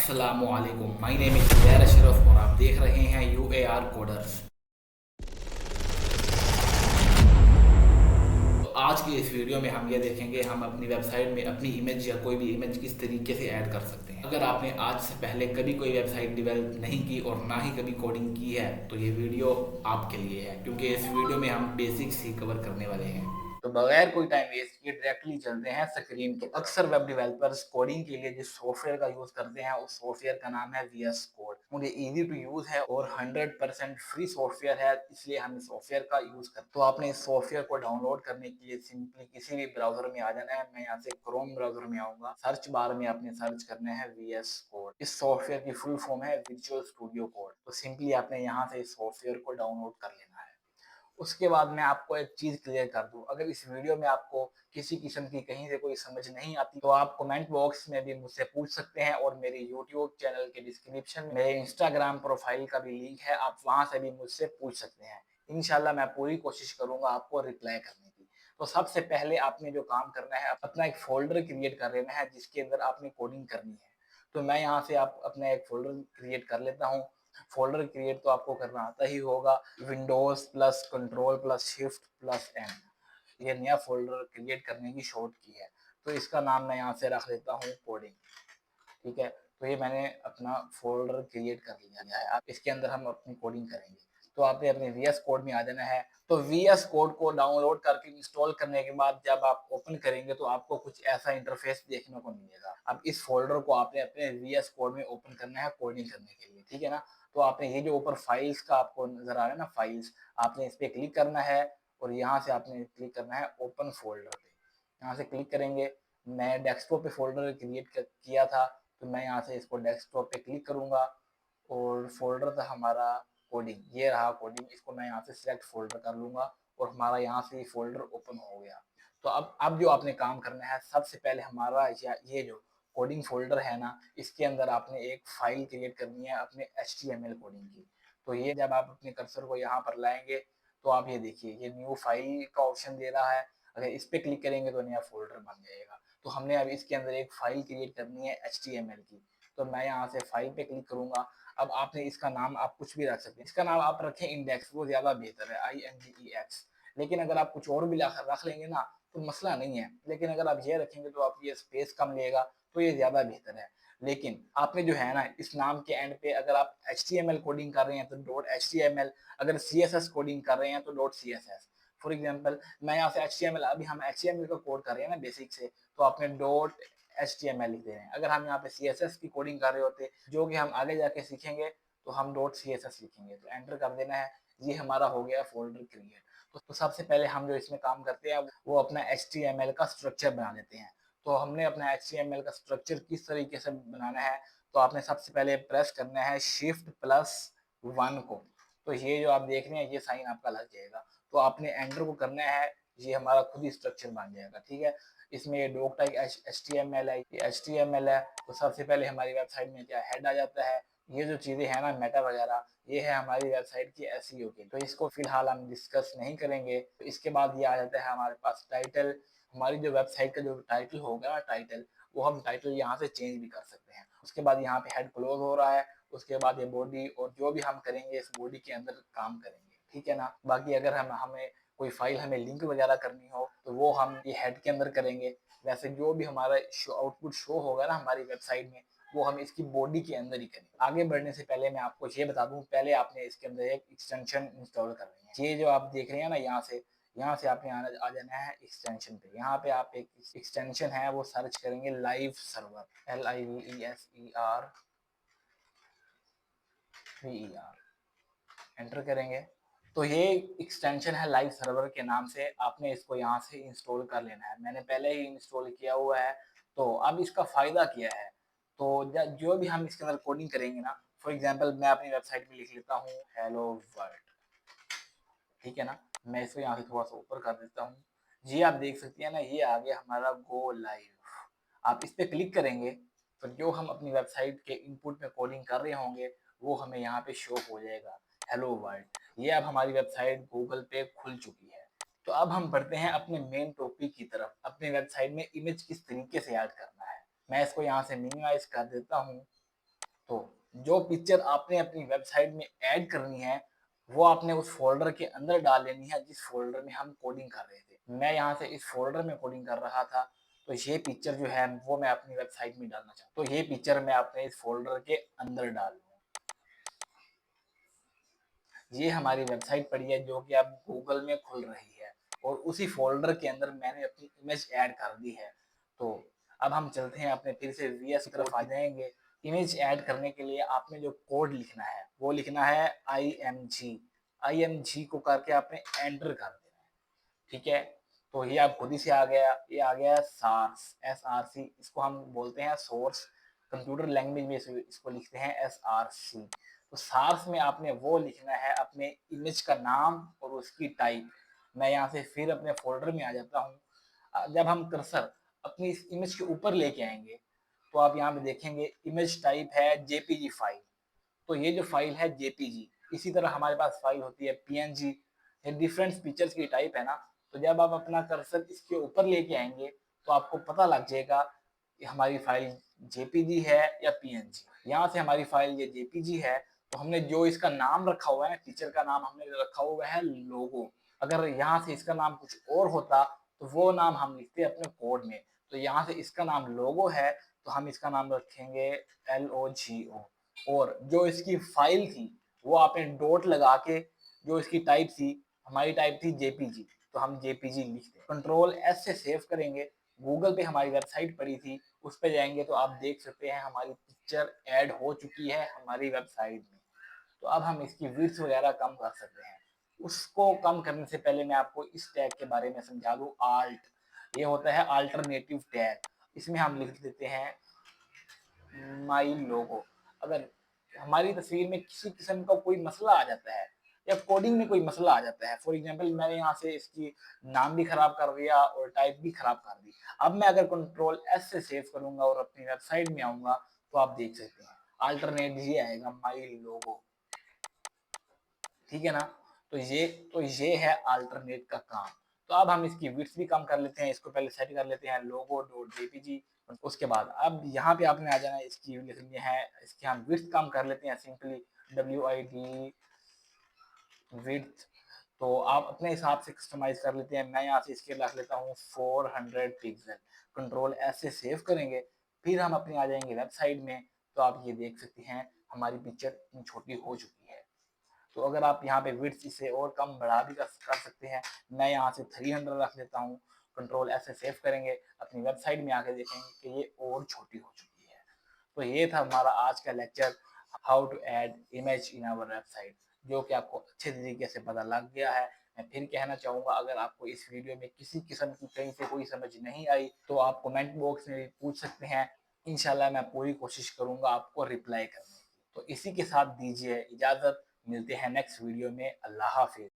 अस्सलामुअलैकुम, my name is Zubair Ashraf और आप देख रहे हैं UAR कोडर्स। तो आज की इस वीडियो में हम ये देखेंगे हम अपनी वेबसाइट में अपनी इमेज या कोई भी इमेज किस तरीके से ऐड कर सकते हैं। अगर आपने आज से पहले कभी कोई वेबसाइट डेवलप नहीं की और ना ही कभी कोडिंग की है तो ये वीडियो आपके लिए है, क्योंकि इस वीडियो में हम बेसिक्स ही कवर करने वाले हैं। तो बगैर कोई टाइम वेस्ट किए डायरेक्टली चलते हैं स्क्रीन के। अक्सर वेब डेवलपर्स कोडिंग के लिए जिस सॉफ्टवेयर का यूज करते हैं उस सॉफ्टवेयर का नाम है VS कोड। मुझे इजी टू यूज है और 100% फ्री सॉफ्टवेयर है, इसलिए हम इस सॉफ्टवेयर का यूज करते हैं। तो आपने इस सॉफ्टवेयर को डाउनलोड करने के लिए सिंपली किसी भी ब्राउजर में आ जाना है। मैं यहाँ से क्रोम ब्राउजर में आऊंगा। सर्च बार में आपने सर्च करना है VS कोड। इस सॉफ्टवेयर की फुल फॉर्म है विजुअल स्टूडियो कोड। तो सिंपली आपने यहाँ से इस सॉफ्टवेयर को डाउनलोड कर लेना है। उसके बाद मैं आपको एक चीज क्लियर कर दूं, अगर इस वीडियो में आपको किसी किस्म की कहीं से कोई समझ नहीं आती तो आप कमेंट बॉक्स में भी मुझसे पूछ सकते हैं, और मेरे यूट्यूब चैनल के डिस्क्रिप्शन में मेरे इंस्टाग्राम प्रोफाइल का भी लिंक है, आप वहां से भी मुझसे पूछ सकते हैं। इंशाल्लाह मैं पूरी कोशिश करूंगा आपको रिप्लाई करने की। तो सबसे पहले आपने जो काम करना है, अपना एक फोल्डर क्रिएट कर लेना है जिसके अंदर आपने कोडिंग करनी है। तो मैं यहाँ से आप अपना एक फोल्डर क्रिएट कर लेता हूँ। फोल्डर क्रिएट तो आपको करना आता ही होगा, Windows plus control plus shift plus N, ये नया फोल्डर क्रिएट करने की शॉर्ट की है। तो इसका नाम मैं यहाँ से रख लेता हूँ कोडिंग। ठीक है, तो ये मैंने अपना फोल्डर क्रिएट कर लिया है। आप इसके अंदर हम अपनी कोडिंग करेंगे। तो आपने अपने VS कोड में आ जाना है। तो VS कोड को डाउनलोड करके इंस्टॉल करने के बाद जब आप ओपन करेंगे तो आपको कुछ ऐसा इंटरफेस देखने को मिलेगा। अब इस फोल्डर को आपने अपने VS कोड में ओपन करना है कोडिंग करने के लिए, ठीक है ना। तो आपने ये जो ऊपर फाइल्स का आपको नजर आ रहा है ना, फाइल्स, आपने इस पर क्लिक करना है और यहाँ से आपने क्लिक करना है ओपन फोल्डर पे। यहाँ से क्लिक करेंगे। मैं डेस्कटॉप पे फोल्डर क्रिएट किया था, तो मैं यहाँ से इसको डेस्कटॉप पे क्लिक करूंगा और फोल्डर था हमारा कोडिंग, ये रहा कोडिंग। इसको मैं यहाँ से सिलेक्ट फोल्डर कर लूंगा और हमारा यहाँ से ये फोल्डर ओपन हो गया। तो अब जो आपने काम करना है, सबसे पहले हमारा ये जो कोडिंग फोल्डर है ना, इसके अंदर आपने एक फाइल क्रिएट करनी है अपने HTML कोडिंग की। तो ये जब आप अपने कर्सर को यहाँ पर लाएंगे तो आप ये देखिए ये न्यू फाइल का ऑप्शन दे रहा है। अगर इस पे क्लिक करेंगे तो नया फोल्डर बन जाएगा। तो हमने अब इसके अंदर एक फाइल क्रिएट करनी है HTML की। तो मैं यहाँ से फाइल पे क्लिक करूंगा। अब आपने इसका नाम आप कुछ भी रख सकते हैं, इसका नाम आप रखें इंडेक्स, वो ज्यादा बेहतर है, INDEX। लेकिन अगर आप कुछ और भी रख लेंगे ना तो मसला नहीं है, लेकिन अगर आप ये रखेंगे तो आप ये स्पेस कम लेगा, तो ये ज्यादा बेहतर है। लेकिन आपने जो है ना इस नाम के एंड पे अगर आप HTML कोडिंग कर रहे हैं तो .html, अगर CSS कोडिंग कर रहे हैं तो .css। फॉर एग्जांपल मैं यहाँ से HTML, अभी हम HTML का कोड कर रहे हैं ना बेसिक से, तो आपने .html लिख दे रहे हैं। अगर हम यहाँ पे CSS की कोडिंग कर रहे होते जो कि हम आगे जाके सीखेंगे तो हम .css लिखेंगे। तो एंटर कर देना है। ये हमारा हो गया फोल्डर क्रिएट। तो सबसे पहले हम जो इसमें काम करते हैं वो अपना HTML का स्ट्रक्चर बना लेते हैं। तो हमने अपना HTML का स्ट्रक्चर किस तरीके से बनाना है, तो आपने सबसे पहले प्रेस करना है Shift+1 को। तो ये जो आप देख रहे हैं ये साइन आपका लग जाएगा। तो आपने एंटर को करना है, ये हमारा खुद ही स्ट्रक्चर बन जाएगा। ठीक है, इसमें ये डॉक टाइप HTML है, ये HTML है। तो सबसे पहले हमारी वेबसाइट में क्या हेड आ जाता है, ये जो चीजें हैं ना मेटा वगैरह, ये है हमारी वेबसाइट की SEO की। तो इसको फिलहाल हम डिस्कस नहीं करेंगे। तो इसके बाद ये आ जाता है हमारे पास टाइटल। हमारी जो वेबसाइट का जो टाइटल होगा ना, टाइटल, वो हम टाइटल यहाँ से चेंज भी कर सकते हैं। उसके बाद यहाँ पे हेड क्लोज हो रहा है। उसके बाद ये बॉडी, और जो भी हम करेंगे इस बॉडी के अंदर काम करेंगे, ठीक है ना। बाकी अगर हमें कोई फाइल हमें लिंक वगैरह करनी हो तो वो हम ये हेड के अंदर करेंगे। वैसे जो भी हमारा आउटपुट शो होगा ना हमारी वेबसाइट में, वो हम इसकी बॉडी के अंदर ही करेंगे। आगे बढ़ने से पहले मैं आपको ये बता दूं, पहले आपने इसके अंदर एक एक्सटेंशन इंस्टॉल करनी है। ये जो आप देख रहे हैं ना, यहाँ से आपने आ जाना है एक्सटेंशन पे। यहाँ पे आप एक एक्सटेंशन है वो सर्च करेंगे, लाइव सर्वर, LIVESERVER, एंटर करेंगे। तो ये एक्सटेंशन है लाइव सर्वर के नाम से, आपने इसको यहाँ से इंस्टॉल कर लेना है। मैंने पहले ही इंस्टॉल किया हुआ है। तो अब इसका फायदा क्या है, तो जो भी हम इसके अंदर कोडिंग करेंगे ना, फॉर एग्जांपल मैं अपनी वेबसाइट में लिख लेता हूँ हेलो वर्ल्ड, ठीक है ना। मैं इसको यहाँ से थोड़ा सा ऊपर कर देता हूँ। जी आप देख सकते हैं ना, ये आ गया हमारा गो लाइव। आप इस पे क्लिक करेंगे तो जो हम अपनी वेबसाइट के इनपुट में कोडिंग कर रहे होंगे वो हमें यहाँ पे शो हो जाएगा, हेलो वर्ल्ड। ये अब हमारी वेबसाइट गूगल पे खुल चुकी है। तो अब हम बढ़ते हैं अपने मेन टॉपिक की तरफ, अपने वेबसाइट में इमेज किस तरीके से ऐड करना है। मैं इसको यहाँ से मिनिमाइज कर देता हूँ। तो जो पिक्चर आपने अपनी वेबसाइट में ऐड करनी है वो आपने उस फ़ोल्डर के अंदर डाल लेनी है जिस फ़ोल्डर में हम कोडिंग कर रहे थे। मैं यहाँ से इस फ़ोल्डर में कोडिंग कर रहा था, तो ये पिक्चर जो है वो मैं अपनी वेबसाइट में डालना चाहता हूँ। तो ये पिक्चर मैं अपने इस फ़ोल्डर के अंदर डाल दूँगा। ये हमारी वेबसाइट पड़ी है जो कि अब गूगल में खुल रही है और उसी फ़ोल्डर के अंदर मैंने अपनी इमेज ऐड कर दी है। तो अब हम चलते हैं अपने फिर से वीएस की तरफ आ जाएँगे। इमेज ऐड करने के लिए आपने जो कोड लिखना है वो लिखना है IMG। IMG को करके आपने एंटर कर देना है, ठीक है? तो ये अब खुद ही से आ गया, ये आ गया सार्स, SRC, इसको हम बोलते हैं सोर्स, कंप्यूटर लैंग्वेज में इसको लिखते हैं SRC। तो सार्स में आपने वो लिखना है अपने इमेज का नाम और उसकी टाइप। मैं यहाँ से फिर अपने फ़ोल्डर में आ जाता हूँ। जब हम कर्सर अपनी इस इमेज के ऊपर लेके आएँगे, तो आप यहाँ पे देखेंगे इमेज टाइप है जेपीजी फाइल। तो ये जो फाइल है जेपीजी, इसी तरह हमारे पास फाइल होती है पीएनजी। ये डिफरेंट पिक्चर्स की टाइप है ना, तो जब आप अपना कर्सर इसके ऊपर लेके आएंगे तो आपको पता लग जाएगा कि हमारी फाइल जेपीजी है या पीएनजी। यहाँ से हमारी फाइल ये जेपीजी है, तो हमने जो इसका नाम रखा हुआ है, पिक्चर का नाम हमने रखा हुआ है लोगो। अगर यहाँ से इसका नाम कुछ और होता तो वो नाम हम लिखते अपने कोड में। तो यहाँ से इसका नाम लोगो है, तो हम इसका नाम रखेंगे LOGO। और जो इसकी फाइल थी वो आपने डॉट लगा के, जो इसकी टाइप थी, हमारी टाइप थी जेपीजी, तो हम जेपीजी लिखते हैं। कंट्रोल एस से सेव करेंगे। गूगल पे हमारी वेबसाइट पड़ी थी, उस पे जाएंगे तो आप देख सकते हैं हमारी पिक्चर ऐड हो चुकी है हमारी वेबसाइट में। तो अब हम इसकी विड्थ वगैरह कम कर सकते हैं। उसको कम करने से पहले मैं आपको इस टैग के बारे में समझा दूं। आल्ट, ये होता है अल्टरनेटिव टैग। इसमें हम लिख देते हैं माई लोगो। अगर हमारी तस्वीर में किसी किस्म का कोई मसला आ जाता है या कोडिंग में कोई मसला आ जाता है, फॉर एग्जांपल मैंने यहाँ से इसकी नाम भी खराब कर दिया और टाइप भी खराब कर दी, अब मैं अगर कंट्रोल एस से सेव करूंगा और अपनी वेबसाइट में आऊंगा तो आप देख सकते हैं अल्टरनेट ये आएगा माई लोगो, ठीक है ना। तो ये है अल्टरनेट का काम। तो अब हम इसकी विड्थ भी कम कर लेते हैं, इसको पहले सेट कर लेते हैं लोगो डॉट जेपीजी। उसके बाद अब यहाँ पे आपने आ जाना है, इसकी लिखनी है, इसकी हम विड्थ कम कर लेते हैं सिंपली WID विड्थ। तो आप अपने हिसाब से कस्टमाइज कर लेते हैं। मैं यहाँ से इसके रख लेता हूँ 400 पिक्सल। कंट्रोल एस से सेव करेंगे, फिर हम अपनी आ जाएंगे वेबसाइट में, तो आप ये देख सकते हैं हमारी पिक्चर इतनी छोटी हो चुकी है। तो अगर आप यहाँ पे विड्थ इसे और कम बढ़ा भी कर सकते हैं। मैं यहाँ से 300 रख लेता हूँ। कंट्रोल एस से सेव करेंगे, अपनी वेबसाइट में आके देखेंगे कि ये और छोटी हो चुकी है। तो ये था हमारा आज का lecture, how to add image in our website, जो कि आपको अच्छे तरीके से पता लग गया है। मैं फिर कहना चाहूँगा, अगर आपको इस वीडियो में किसी किस्म की कहीं से कोई समझ नहीं आई तो आप कमेंट बॉक्स में भी पूछ सकते हैं। इंशाल्लाह मैं पूरी कोशिश करूँगा आपको रिप्लाई करने की। तो इसी के साथ दीजिए इजाज़त, मिलते हैं नेक्स्ट वीडियो में। अल्लाह हाफिज़।